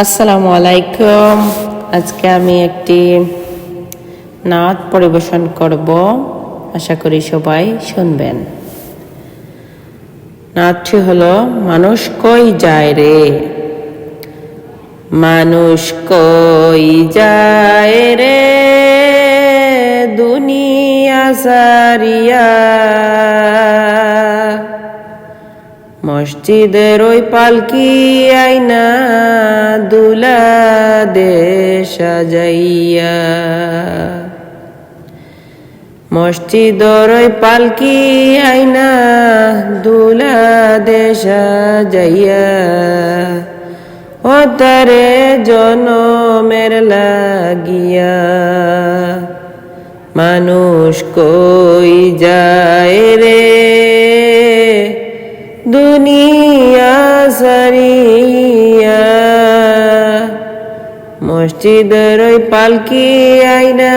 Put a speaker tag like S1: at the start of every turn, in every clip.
S1: আসসালামু আলাইকুম। আজকে আমি একটি নাত পরিবেশন করব, আশা করি সবাই শুনবেন। নাতটি হলো মানুষ কই যায় রে, মানুষ কই যায় রে দুনিয়া সারিয়া, মসজিদের ওই পালকি আইনা দুলা দে সাজাইয়া, মসজিদের ওই পালকি আইনা দুলা দে সাজাইয়া, ও তারে জনমের লাগিয়া, মানুষ কই যায় রে দুনিয়া সারিয়া, মসজিদের ওই পালকি আইনা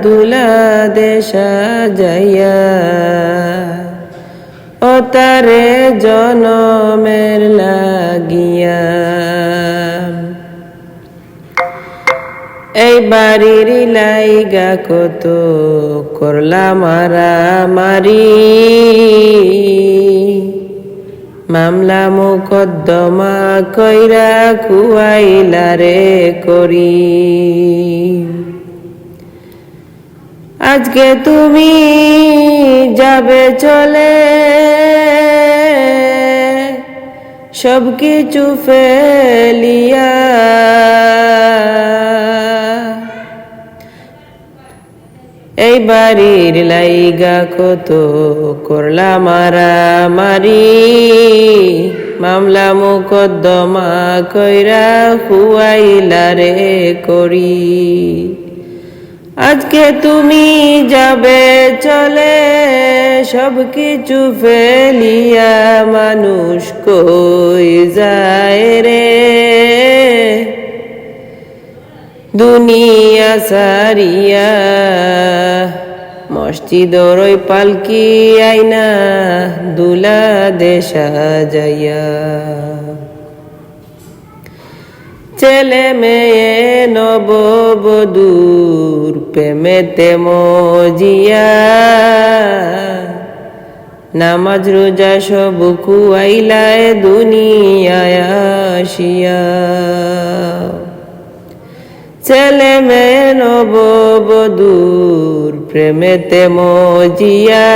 S1: দুলা দে সাজাইয়া, ও তারে জনমের লাগিয়া। এই বাড়ির লাইগা কত করলা মারামারি, মামলা মোকদ্দমা কইরা কুয়াইলা রে করি, আজকে তুমি যাবে চলে সব কিছু ফেলিয়া, এই বাড়ির লাইগা কত করলা মারামারি, মামলা মোকদ্দমা কইরা খুয়াইলা রে করি, আজকে তুমি যাবে চলে সব কিছু ফেলিয়া, মানুষ কই যায় রে দুনিয়া সারিয়া, মসজিদের ওই পালকি আইনা দুলা দে সাজাইয়া, ছেলে মেয়ে নববধূর প্রেমেতে মজিয়া, নামাজ রোজা সব কুয়াইলায় দুনিয়ায় আসিয়া, ছেলে মেয়ে নববধূর প্রেমেতে মজিয়া,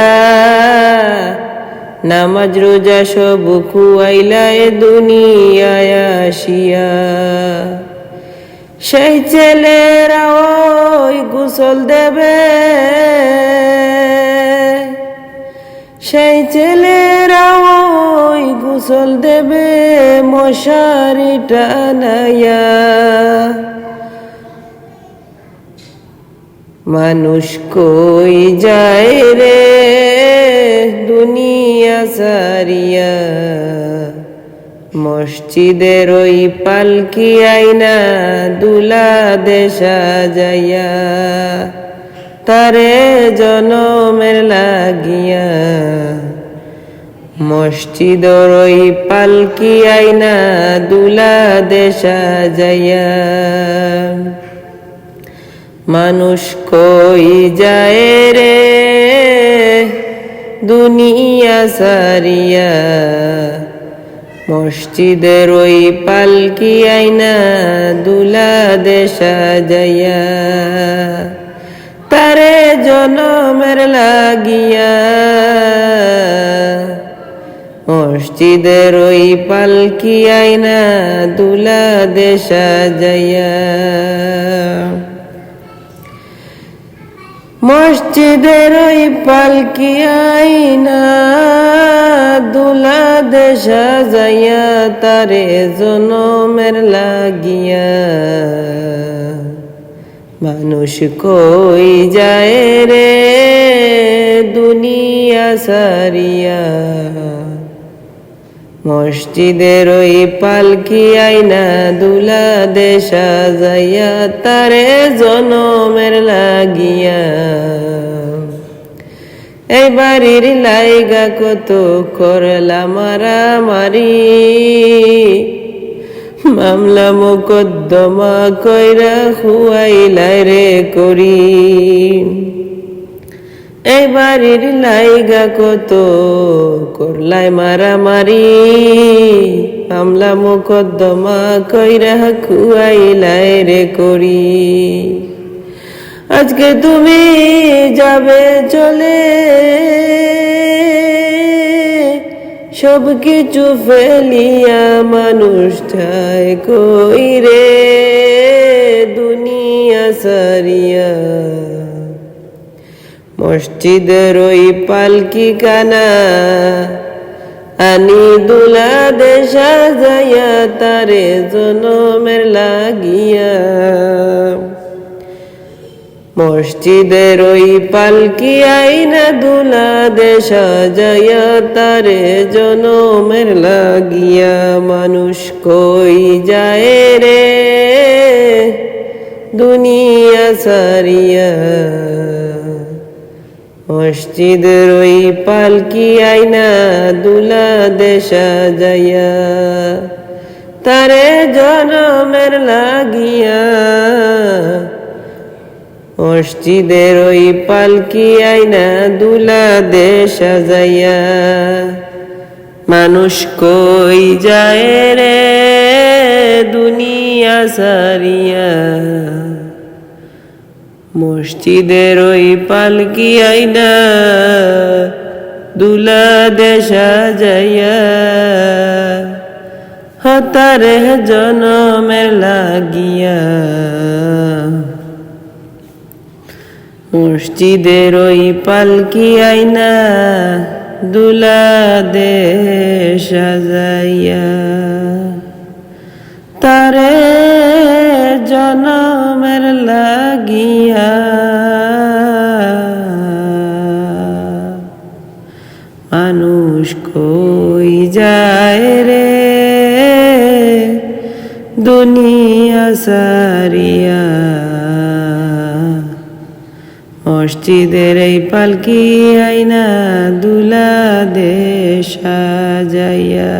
S1: নামাজ রোজা সব খুয়াইলায় দুনিয়ায় আসিয়া, সেই ছেলেরা ওই গোসল দেবে, সেই ছেলেরা ওই গোসল দেবে মশারি টানাইয়া, মানুষ কই যায় রে দুনিয়া সারিয়া, মসজিদের ওই পালকি আইনা দুলা দে সাজাইয়া, তারে জনমের লাগিয়া, মসজিদের ওই পালকি আইনা দুলা দে সাজাইয়া, মানুষ কই যায় রে দুনিয়া সারিয়া, মসজিদের ওই পালকি আইনা দুলা দে সাজাইয়া, তারে জনমের লাগিয়া, মসজিদের ওই পালকি আইনা দুলা দে সাজাইয়া, মসজিদের ওই পালকি আইনা দুলা দে সাজাইয়া, তারে জনমের লাগিয়া, মানুষ কই যায় রে দুনিয়া সারিয়া, মসজিদের ওই পালকি আইনা দুলা দে সাজাইয়া, তারে জনমের লাগিয়া, এই বাড়ির লাইগা কত করলা মারামারি, মামলা মোকদ্দমা কইরা খুয়াইলাই রে করি এই বাড়ির লাইগা কত করলাই মারামারি মামলা মোকদ্দমা কইরা খুয়াইলাই রে করি আজকে তুমি যাবে চলে সব কিছু ফেলিয়া মানুষটায় কই রে দুনিয়া সারিয়া মসজিদের ওই পালকি কানা আনি দুলা দেশা যাইয়া তারে জনমের লাগিয়া মসজিদের ওই পালকি আইনা দুলা দেশা যাইয়া তারে জনমের লাগিয়া মানুষ কই যায় রে দুনিয়া সারিয়া মসজিদের ওই পালকি আইনা দুলা দেশা যাইয়া তারে জনমের লাগিয়া মসজিদের ওই পালকি আইনা দুলা দেশা যাইয়া মানুষ কই যায় রে দুনিয়া সারিয়া মসজিদের ওই পালকি আইনা দুলা দেশা যাইয়া হতারে জনমের লাগিয়া মসজিদের ওই পালকি আইনা দুলা দেশা যাইয়া তারে জনমের লাগিয়া মানুষ কই যায় রে দুনিয়া সারিয়া মসজিদের এই পালকি আইনা দুলা দেশা যাইয়া।